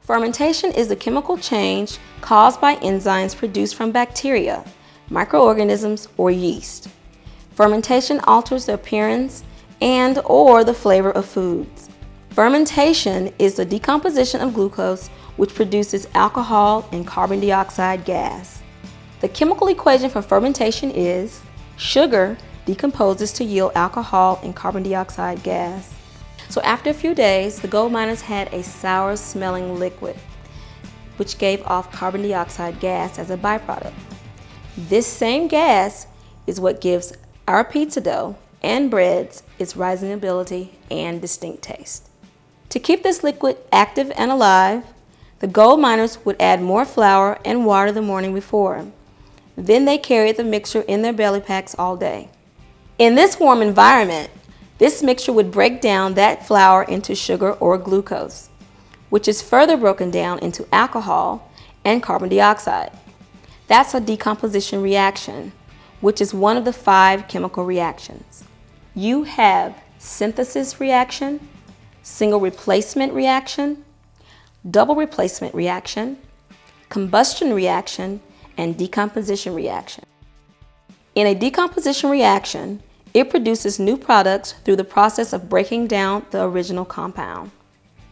Fermentation is the chemical change caused by enzymes produced from bacteria, microorganisms, or yeast. Fermentation alters the appearance and/or the flavor of foods. Fermentation is the decomposition of glucose, which produces alcohol and carbon dioxide gas. The chemical equation for fermentation is sugar decomposes to yield alcohol and carbon dioxide gas. So after a few days, the gold miners had a sour-smelling liquid, which gave off carbon dioxide gas as a byproduct. This same gas is what gives our pizza dough and breads its rising ability and distinct taste. To keep this liquid active and alive, the gold miners would add more flour and water the morning before. Then they carried the mixture in their belly packs all day. In this warm environment, this mixture would break down that flour into sugar or glucose, which is further broken down into alcohol and carbon dioxide. That's a decomposition reaction, which is one of the 5 chemical reactions. You have synthesis reaction, single replacement reaction, double replacement reaction, combustion reaction, and decomposition reaction. In a decomposition reaction, it produces new products through the process of breaking down the original compound.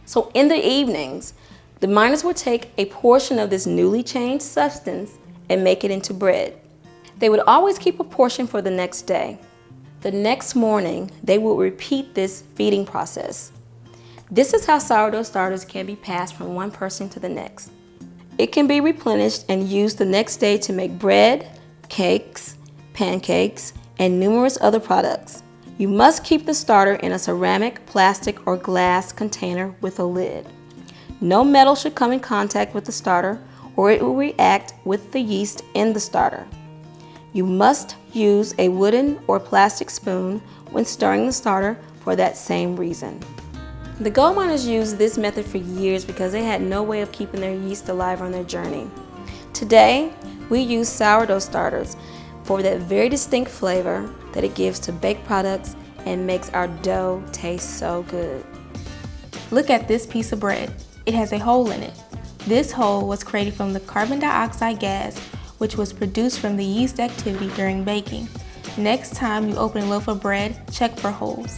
So in the evenings, the miners would take a portion of this newly changed substance and make it into bread. They would always keep a portion for the next day. The next morning, they would repeat this feeding process. This is how sourdough starters can be passed from one person to the next. It can be replenished and used the next day to make bread, cakes, pancakes, and numerous other products. You must keep the starter in a ceramic, plastic, or glass container with a lid. No metal should come in contact with the starter or it will react with the yeast in the starter. You must use a wooden or plastic spoon when stirring the starter for that same reason. The gold miners used this method for years because they had no way of keeping their yeast alive on their journey. Today, we use sourdough starters for that very distinct flavor that it gives to baked products and makes our dough taste so good. Look at this piece of bread. It has a hole in it. This hole was created from the carbon dioxide gas, which was produced from the yeast activity during baking. Next time you open a loaf of bread, check for holes.